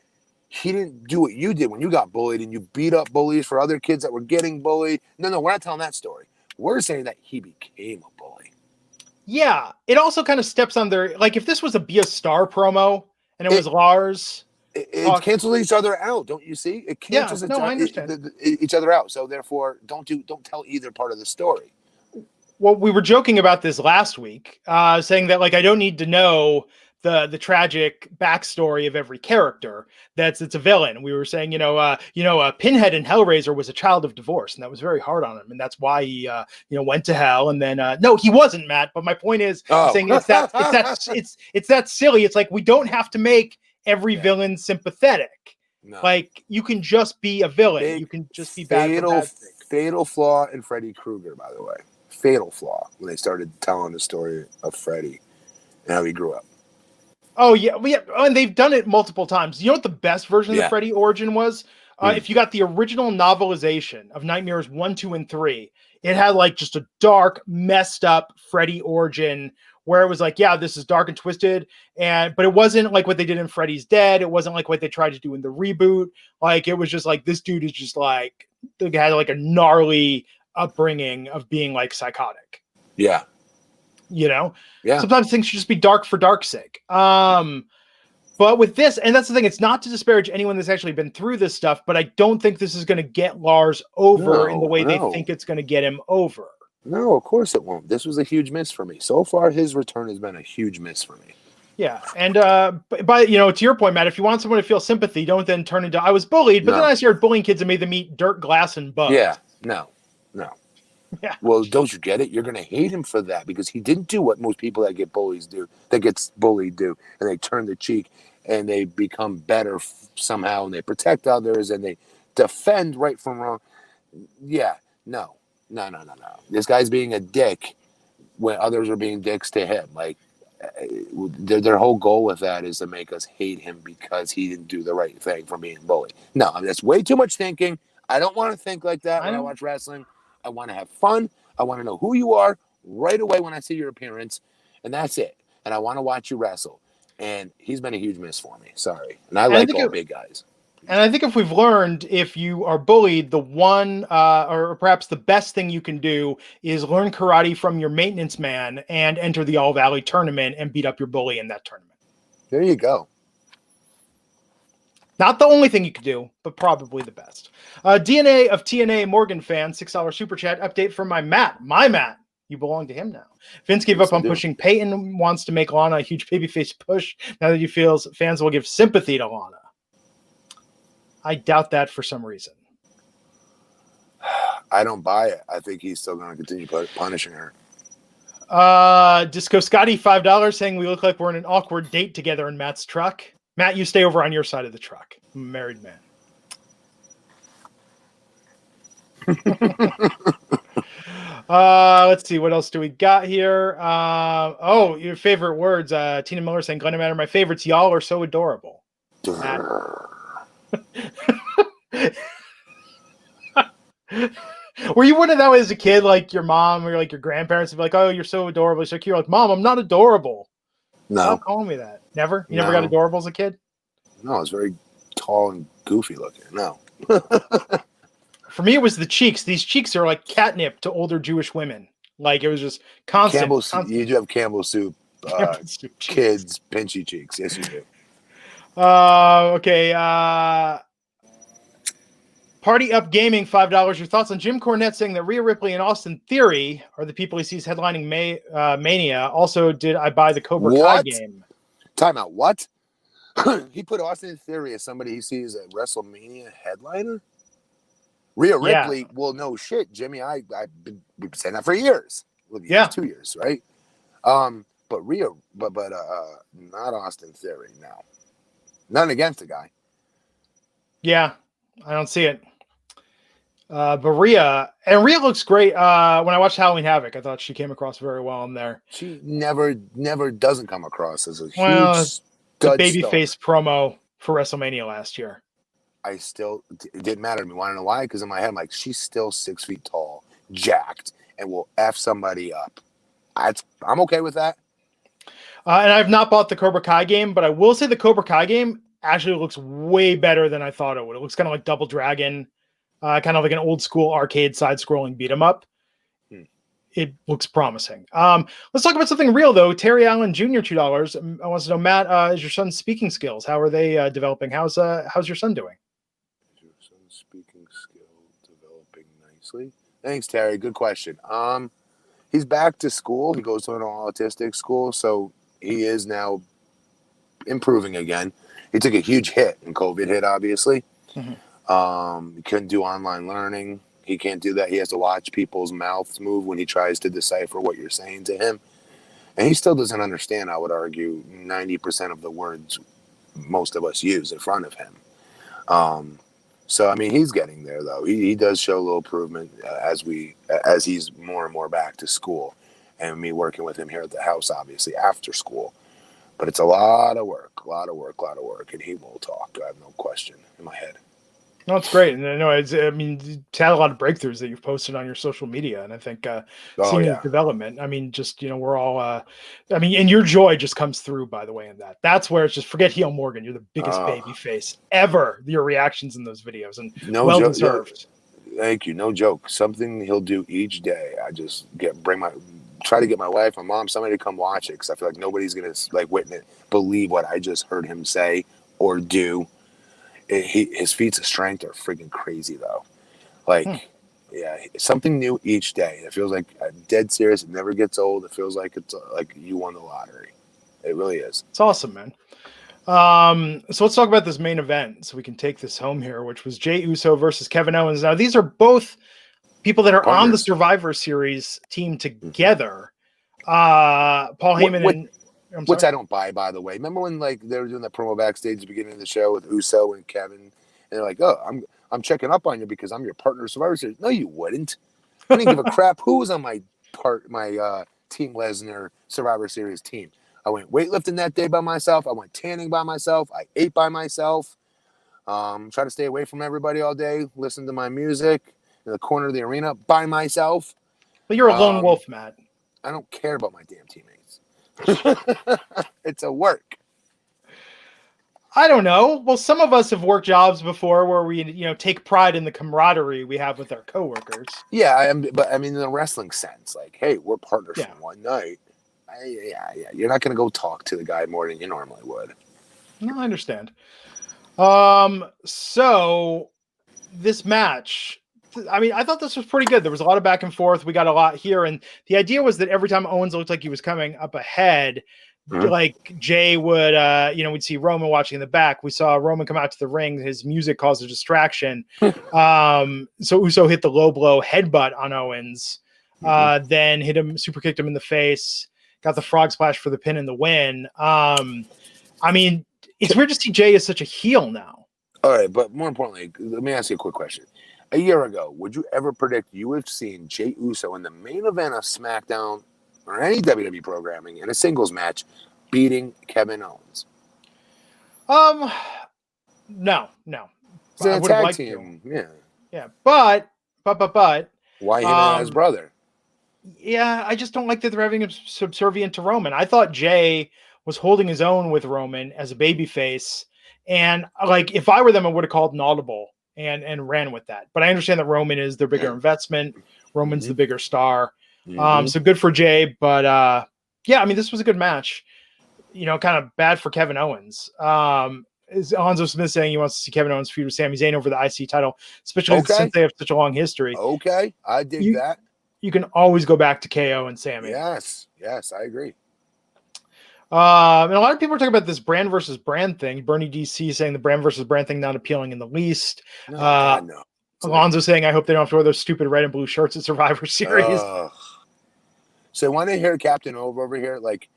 He didn't do what you did when you got bullied and you beat up bullies for other kids that were getting bullied. No, we're not telling that story. We're saying that he became a bully. Yeah, it also kind of steps on their, like, if this was a Be a Star promo and it was Lars. It cancels each other out, don't you see? It cancels each other out. So therefore, don't tell either part of the story. Well, we were joking about this last week, saying that, like, I don't need to know the tragic backstory of every character it's a villain. We were saying, Pinhead in Hellraiser was a child of divorce, and that was very hard on him, and that's why he went to hell. And then no, he wasn't, Matt. But my point is, saying it's that silly. It's like we don't have to make every villain sympathetic. No. Like, you can just be a villain. You can just be bad. Fatal flaw in Freddy Krueger, by the way. Fatal flaw when they started telling the story of Freddy and how he grew up. Oh, yeah. And they've done it multiple times. You know what the best version of the Freddy origin was? If you got the original novelization of Nightmares 1, 2, and 3, it had like just a dark, messed up Freddy origin where it was like, yeah, this is dark and twisted. But it wasn't like what they did in Freddy's Dead. It wasn't like what they tried to do in the reboot. Like, it was just like, this dude is just like, they had like a gnarly upbringing of being like psychotic. Yeah. Sometimes things should just be dark for dark's sake. But with this, and that's the thing, it's not to disparage anyone that's actually been through this stuff, but I don't think this is going to get Lars over in the way they think it's going to get him over. No, of course it won't. This was a huge miss for me. So far, his return has been a huge miss for me. Yeah, and but to your point, Matt, if you want someone to feel sympathy, don't then turn into I was bullied, but then I started bullying kids and made them eat dirt, glass, and bugs. Yeah, no. Yeah. Well, don't you get it? You're going to hate him for that because he didn't do what most people that gets bullied do, and they turn the cheek and they become better somehow, and they protect others and they defend right from wrong. Yeah, no. This guy's being a dick when others are being dicks to him. Like, their whole goal with that is to make us hate him because he didn't do the right thing for being bullied. No, I mean, that's way too much thinking. I don't want to think like that when I watch wrestling. I want to have fun. I want to know who you are right away when I see your appearance, and that's it. And I want to watch you wrestle. And he's been a huge miss for me. Sorry. And I like all big guys. And I think if we've learned, if you are bullied, the one or perhaps the best thing you can do is learn karate from your maintenance man and enter the All Valley tournament and beat up your bully in that tournament. There you go. Not the only thing you could do, but probably the best. DNA of TNA Morgan fan, $6 super chat update from my Matt. My Matt. You belong to him now. Vince gave up on pushing Peyton, wants to make Lana a huge babyface push now that he feels fans will give sympathy to Lana. I doubt that for some reason. I don't buy it. I think he's still going to continue punishing her. Disco Scotty, $5 saying we look like we're in an awkward date together in Matt's truck. Matt, you stay over on your side of the truck. I'm a married man. Let's see. What else do we got here? Your favorite words. Tina Miller saying, Glenn and Matt are my favorites. Y'all are so adorable. Were you one of that as a kid, like your mom or like your grandparents would be like, oh, you're so adorable, so cute? You're like, Mom, I'm not adorable. No. Stop calling me that. Never? You never got adorable as a kid? No, I was very tall and goofy looking. No. For me, it was the cheeks. These cheeks are like catnip to older Jewish women. Like, it was just constant. You do have Campbell soup, kids, pinchy cheeks. Yes, you do. Okay. Party Up Gaming, $5. Your thoughts on Jim Cornette saying that Rhea Ripley and Austin Theory are the people he sees headlining Mania? Also, did I buy the Cobra Kai game? Time out. What? He put Austin Theory as somebody he sees at WrestleMania headliner? Rhea Ripley, well, no shit, Jimmy. We've been saying that for years. Well, 2 years, right? But Rhea, but not Austin Theory now. Nothing against the guy. Yeah, I don't see it. But Rhea looks great. When I watched Halloween Havoc, I thought she came across very well in there. She never doesn't come across as a huge babyface promo for WrestleMania last year. It didn't matter to me. Want to know why? Because in my head, I'm like, she's still 6 feet tall, jacked, and will F somebody up. I'm okay with that. And I've not bought the Cobra Kai game, but I will say the Cobra Kai game actually looks way better than I thought it would. It looks kind of like Double Dragon, kind of like an old school arcade side-scrolling beat 'em up. It looks promising. Let's talk about something real though. Terry Allen Jr. $2. I want to know, Matt, is your son's speaking skills? How are they developing? How's your son doing? Is your son's speaking skill developing nicely? Thanks, Terry. Good question. He's back to school. He goes to an autistic school, so he is now improving again. He took a huge hit when COVID hit, obviously. Mm-hmm. He couldn't do online learning. He can't do that. He has to watch people's mouths move when he tries to decipher what you're saying to him. And he still doesn't understand, I would argue, 90% of the words most of us use in front of him. So, I mean, he's getting there, though. He does show a little improvement as he's more and more back to school. And me working with him here at the house, obviously, after school. But it's a lot of work. And he will talk. I have no question in my head. No, it's great. And it's had a lot of breakthroughs that you've posted on your social media. And I think seeing his development, just, we're all, and your joy just comes through, by the way, in that. That's where it's just, forget heel Morgan. You're the biggest baby face ever. Your reactions in those videos. And well deserved. Thank you. No joke. Something he'll do each day. I just try to get my wife, my mom, somebody to come watch it. Because I feel like nobody's going to believe what I just heard him say or do. His feats of strength are freaking crazy, though. Something new each day. It feels like dead serious. It never gets old. It feels like it's like you won the lottery. It really is. It's awesome, man. So let's talk about this main event so we can take this home here, which was Jey Uso versus Kevin Owens. Now, these are both people that are on the Survivor Series team together. Paul Heyman which I don't buy, by the way. Remember when they were doing that promo backstage at the beginning of the show with Uso and Kevin, and they're like, "Oh, I'm checking up on you because I'm your partner in Survivor Series." No, you wouldn't. I didn't give a crap who was on my Team Lesnar Survivor Series team. I went weightlifting that day by myself. I went tanning by myself. I ate by myself. Try to stay away from everybody all day. Listen to my music in the corner of the arena by myself. But you're a lone wolf, Matt. I don't care about my damn teammates. It's a work. I don't know. Well, some of us have worked jobs before where we, take pride in the camaraderie we have with our coworkers. Yeah, but in the wrestling sense, hey, we're partners for one night. Yeah. You're not going to go talk to the guy more than you normally would. No, I understand. So this match, I thought this was pretty good. There was a lot of back and forth. We got a lot here. And the idea was that every time Owens looked like he was coming up ahead, Jay would, we'd see Roman watching in the back. We saw Roman come out to the ring. His music caused a distraction. So Uso hit the low blow headbutt on Owens, then super kicked him in the face, got the frog splash for the pin and the win. It's weird to see Jay as such a heel now. All right, but more importantly, let me ask you a quick question. A year ago, would you ever predict you would have seen Jey Uso in the main event of SmackDown or any WWE programming in a singles match beating Kevin Owens? No. It's a tag team. Yeah. But why him and his brother? Yeah, I just don't like that they're having him subservient to Roman. I thought Jay was holding his own with Roman as a babyface, and if I were them, I would have called an audible and ran with that. But I understand that Roman is their bigger investment. Roman's the bigger star. So good for Jay. But this was a good match. Kind of bad for Kevin Owens. is Alonzo Smith saying he wants to see Kevin Owens feud with Sami Zayn over the IC title, especially since they have such a long history. Okay, I dig that. You can always go back to KO and Sami. Yes, I agree. And a lot of people are talking about this brand versus brand thing. Bernie DC saying the brand versus brand thing not appealing in the least. No. Alonzo saying, I hope they don't have to wear those stupid red and blue shirts at Survivor Series. So when I hear Captain over here, like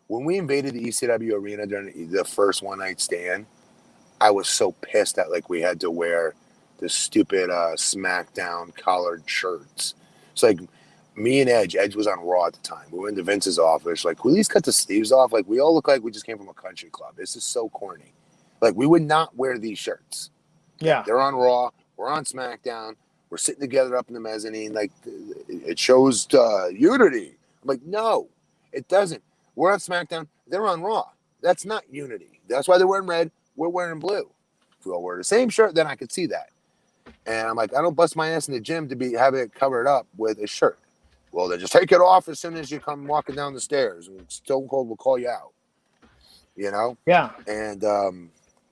when we invaded the ECW arena during the first one night stand, I was so pissed that like we had to wear the stupid SmackDown collared shirts. It's like me and Edge was on Raw at the time. We went into Vince's office. Like, will you please cut the sleeves off? Like, we all look like we just came from a country club. This is so corny. Like, we would not wear these shirts. Yeah. They're on Raw. We're on SmackDown. We're sitting together up in the mezzanine. Like, it shows unity. I'm like, no, it doesn't. We're on SmackDown. They're on Raw. That's not unity. That's why they're wearing red. We're wearing blue. If we all wear the same shirt, then I could see that. And I'm like, I don't bust my ass in the gym to be having it covered up with a shirt. Well, then just take it off as soon as you come walking down the stairs, and Stone Cold will call you out. You know? Yeah. And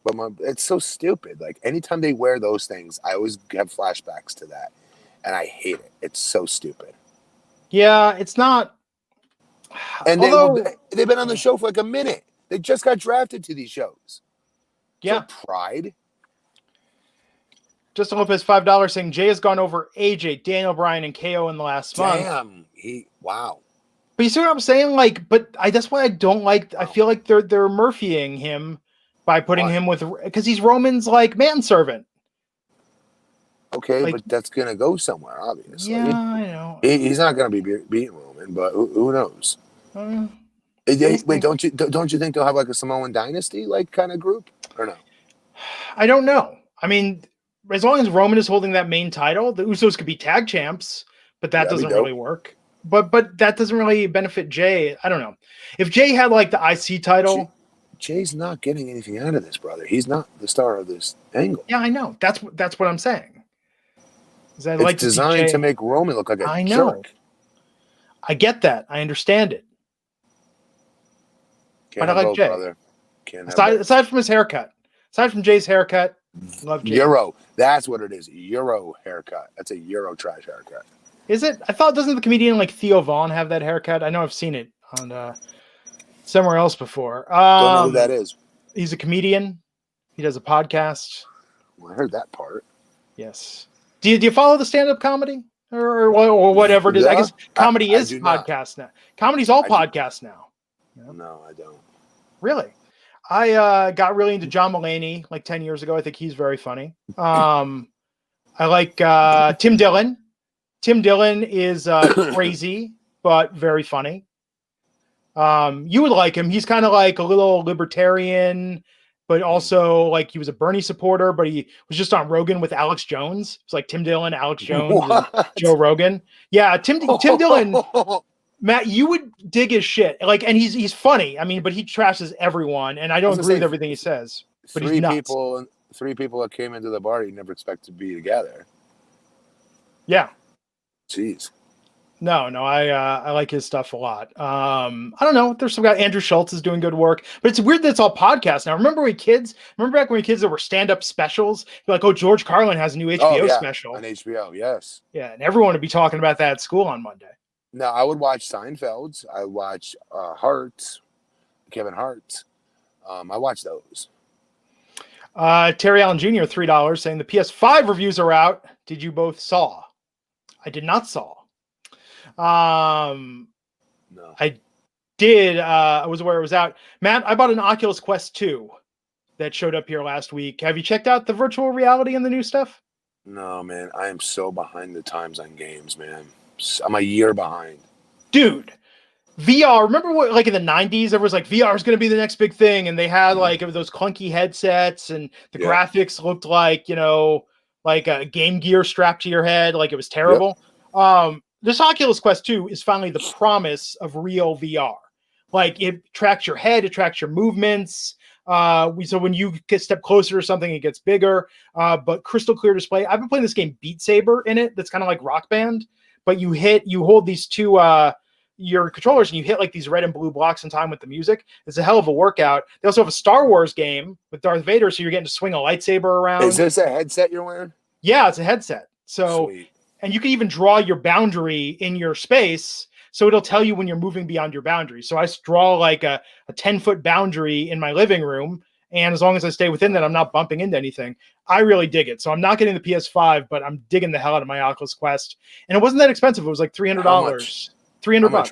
but it's so stupid. Like anytime they wear those things, I always have flashbacks to that, and I hate it. It's so stupid. Yeah, it's not. And they've been on the show for like a minute. They just got drafted to these shows. Yeah, so pride. Justin Lopez, $5 saying Jay has gone over AJ, Daniel Bryan, and KO in the last month. Damn, wow. But you see what I'm saying? Like, that's why I don't like. I feel like they're Murphying him by putting him with, because he's Roman's like manservant. Okay, like, but that's gonna go somewhere, obviously. Yeah, I know. He's not gonna be beating Roman, but who knows? Wait, don't you think they'll have like a Samoan dynasty like kind of group or no? I don't know. I mean, as long as Roman is holding that main title, the Usos could be tag champs, but that doesn't really work. But that doesn't really benefit Jay. I don't know. If Jay had like the IC title, Jay's not getting anything out of this, brother. He's not the star of this angle. Yeah, I know. That's what I'm saying. It's designed to make Roman look like a jerk. I get that. I understand it. But I like Jay. Brother. Aside from his haircut, aside from Jay's haircut, love Jay. Euro. That's what it is. Euro haircut. That's a Euro trash haircut. Is it? I thought, doesn't the comedian like Theo Vaughn have that haircut? I know I've seen it on somewhere else before. Don't know who that is. He's a comedian. He does a podcast. Well, I heard that part. Yes. Do you follow the stand-up comedy or whatever it is? Yeah, I guess comedy is podcast now. Comedy's all podcast now. No, I don't. Really? I got really into John Mulaney like 10 years ago. I think he's very funny. I like Tim Dillon. Tim Dillon is crazy, but very funny. You would like him. He's kind of like a little libertarian, but also like he was a Bernie supporter, but he was just on Rogan with Alex Jones. It's like Tim Dillon, Alex Jones, and Joe Rogan. Yeah, Tim Dillon. Matt, you would dig his shit. Like, and he's funny. I mean, but he trashes everyone, and I don't agree with everything he says. But he's nuts. Three people that came into the bar you never expect to be together. Yeah. Jeez. No, I like his stuff a lot. I don't know. There's some guy, Andrew Schultz is doing good work, but it's weird that it's all podcasts now. Remember back when we were kids, there were stand-up specials? You're like, oh, George Carlin has a new HBO special. On HBO, yes. Yeah, and everyone would be talking about that at school on Monday. No, I would watch Seinfeld's. I would watch Kevin Hart's. I watch those. Terry Allen Jr., $3, saying the PS5 reviews are out. Did you both saw? I did not saw. No. I did. I was aware it was out. Matt, I bought an Oculus Quest 2 that showed up here last week. Have you checked out the virtual reality and the new stuff? No, man. I am so behind the times on games, man. I'm a year behind. Dude, VR. Remember what, like in the 90s, there was like VR is going to be the next big thing. And they had like those clunky headsets and the graphics looked like, like a Game Gear strapped to your head. Like it was terrible. Yep. This Oculus Quest 2 is finally the promise of real VR. Like it tracks your head, it tracks your movements. So when you step closer to something, it gets bigger. But crystal clear display. I've been playing this game Beat Saber in it. That's kind of like Rock Band. But you hold these two your controllers and you hit like these red and blue blocks in time with the music. It's a hell of a workout. They also have a Star Wars game with Darth Vader, so you're getting to swing a lightsaber around. Is this a headset you're wearing? Yeah, it's a headset. So, Sweet. And you can even draw your boundary in your space, so it'll tell you when you're moving beyond your boundary. So I draw like a 10-foot boundary in my living room, and as long as I stay within that, I'm not bumping into anything. I really dig it. So I'm not getting the PS5, but I'm digging the hell out of my Oculus Quest. And it wasn't that expensive. It was like $300. $300. I'm gonna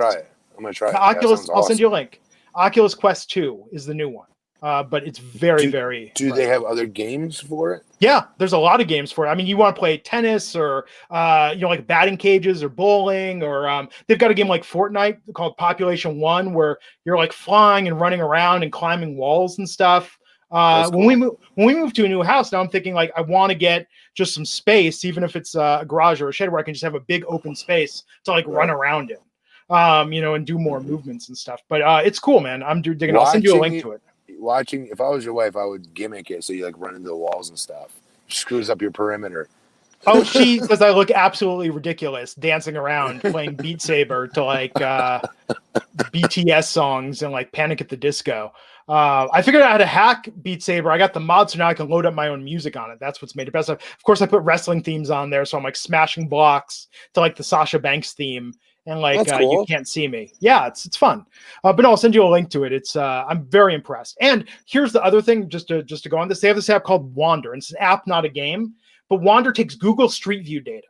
try it. The Oculus, I'll send you a link. Oculus Quest 2 is the new one. But it's very, very. Do they have other games for it? Yeah, there's a lot of games for it. I mean, you want to play tennis or, like batting cages or bowling, or they've got a game like Fortnite called Population 1 where you're like flying and running around and climbing walls and stuff. Cool. When we move to a new house, now I'm thinking like I want to get just some space, even if it's a garage or a shed where I can just have a big open space to like run around in, and do more movements and stuff. But it's cool, man. I'm digging. I'll send you a link to it. If I was your wife, I would gimmick it so you like run into the walls and stuff. Screws up your perimeter. Oh, she says I look absolutely ridiculous dancing around playing Beat Saber to like BTS songs and like Panic at the Disco. I figured out how to hack Beat Saber. I got the mod, so now I can load up my own music on it. That's what's made it best. Of course, I put wrestling themes on there, so I'm like smashing blocks to like the Sasha Banks theme. And like cool. You can't see me. Yeah, it's fun. But no, I'll send you a link to it. It's I'm very impressed. And here's the other thing, just to go on this. They have this app called Wander. And it's an app, not a game. But Wander takes Google Street View data.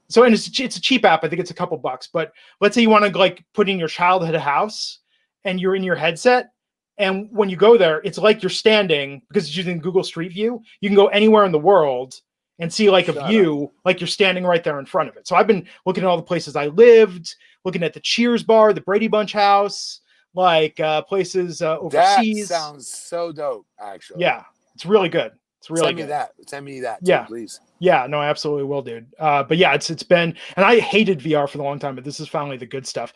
So and it's a cheap app. I think it's a couple bucks. But let's say you want to like put in your childhood house, and you're in your headset. And when you go there, it's like you're standing because it's using Google Street View. You can go anywhere in the world and see like a view, like you're standing right there in front of it. So I've been looking at all the places I lived, looking at the Cheers bar, the Brady Bunch house, like places overseas. That sounds so dope, actually. Yeah, it's really good. It's really good. Send me that too, please. Yeah, no, I absolutely will, dude. But yeah, it's been, and I hated VR for the long time, but this is finally the good stuff.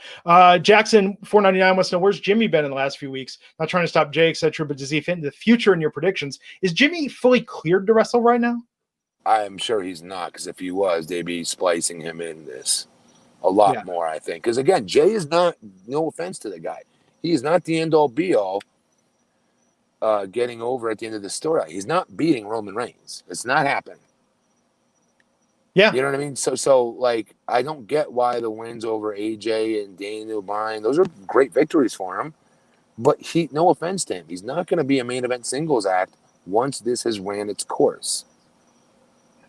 Jackson 499 wants to know, where's Jimmy been in the last few weeks? Not trying to stop Jay, etc., but does he fit into the future in your predictions? Is Jimmy fully cleared to wrestle right now? I am sure he's not, because if he was, they'd be splicing him in this a lot more, I think. Because again, Jay is not, no offense to the guy, he is not the end-all be-all getting over at the end of the story. He's not beating Roman Reigns. It's not happening. Yeah. You know what I mean? So like, I don't get why the wins over AJ and Daniel Bryan, those are great victories for him. But no offense to him, he's not going to be a main event singles act once this has ran its course.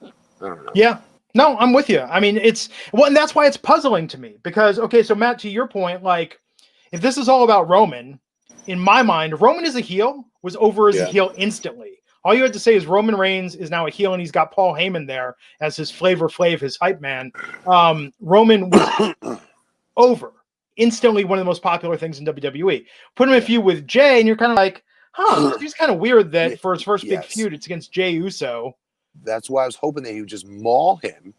I don't know. Yeah. No, I'm with you. I mean, and that's why it's puzzling to me because, okay, so Matt, to your point, like if this is all about Roman, in my mind, Roman is a heel, was over as a heel instantly. All you had to say is Roman Reigns is now a heel and he's got Paul Heyman there as his Flavor Flav, his hype man. Roman was over instantly, one of the most popular things in WWE. Put him in a feud with Jay and you're kind of like, it's kind of weird that for his first big feud, it's against Jey Uso. That's why I was hoping that he would just maul him.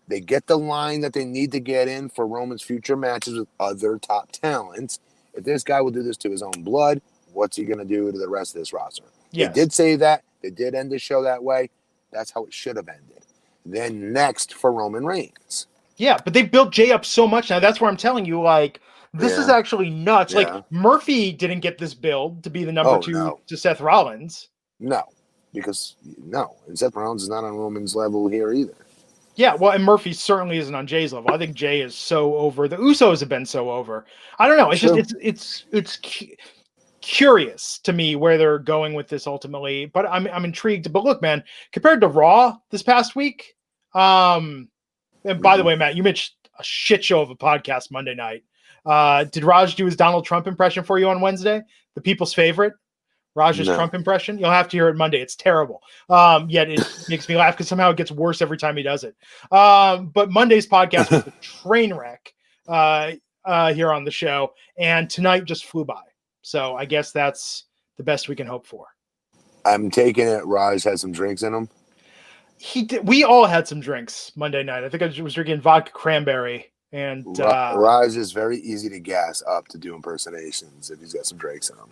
They get the line that they need to get in for Roman's future matches with other top talents. If this guy will do this to his own blood, what's he going to do to the rest of this roster? Yes. They did say that. They did end the show that way. That's how it should have ended. Then next for Roman Reigns. Yeah, but they've built Jay up so much now. That's where I'm telling you, like, this is actually nuts. Yeah. Like, Murphy didn't get this build to be the number two to Seth Rollins. No. Because, and Seth Rollins is not on Roman's level here either. Yeah, well, and Murphy certainly isn't on Jay's level. I think Jay is so over. The Usos have been so over. I don't know. It's just it's curious to me where they're going with this ultimately. But I'm intrigued. But look, man, compared to Raw this past week, and by the way, Matt, you mentioned a shit show of a podcast Monday night. Did Raj do his Donald Trump impression for you on Wednesday? The people's favorite? Raj's Trump impression. You'll have to hear it Monday. It's terrible. Yet it makes me laugh because somehow it gets worse every time he does it. But Monday's podcast was a train wreck here on the show. And tonight just flew by. So I guess that's the best we can hope for. I'm taking it Raj had some drinks in him. He did. We all had some drinks Monday night. I think I was drinking vodka cranberry. And Raj is very easy to gas up to do impersonations if he's got some drinks in him.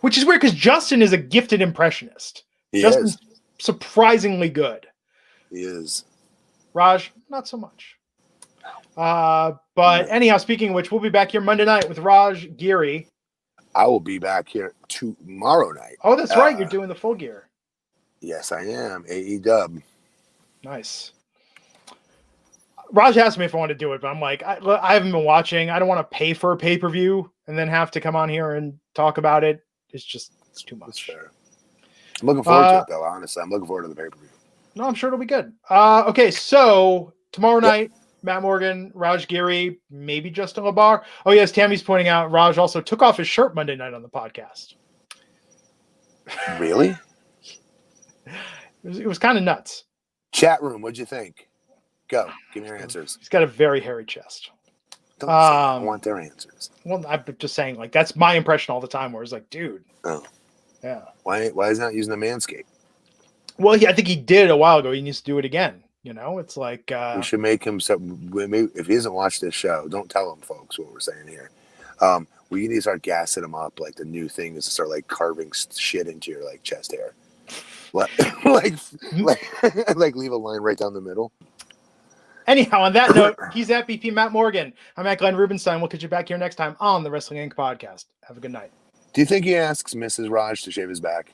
Which is weird because Justin is a gifted impressionist. Justin's surprisingly good. He is. Raj, not so much. But anyhow, speaking of which, we'll be back here Monday night with Raj Giri. I will be back here tomorrow night. Oh, that's right. You're doing the full gear. Yes, I am. AEW. Nice. Raj asked me if I want to do it, but I'm like, I haven't been watching. I don't want to pay for a pay-per-view and then have to come on here and talk about it. It's too much. That's fair. I'm looking forward to it, though, honestly. I'm looking forward to the pay-per-view. No, I'm sure it'll be good. Okay, so tomorrow night, Matt Morgan, Raj Giri, maybe Justin LaBar. Oh, yes, Tammy's pointing out Raj also took off his shirt Monday night on the podcast. Really? It was kind of nuts. Chat room, what'd you think? Go. Give me your answers. He's got a very hairy chest. Don't say I want their answers. Well, I'm just saying, like, that's my impression all the time, where it's like, dude. Oh. Yeah. Why is he not using the Manscaped? Well, I think he did a while ago. He needs to do it again. You know, it's like we should make him if he hasn't watched this show, don't tell him, folks, what we're saying here. We need to start gassing him up. Like the new thing is to start like carving shit into your like chest hair. like leave a line right down the middle. Anyhow, on that note, he's at BP Matt Morgan. I'm at Glenn Rubenstein. We'll catch you back here next time on the Wrestling Inc. podcast. Have a good night. Do you think he asks Mrs. Raj to shave his back?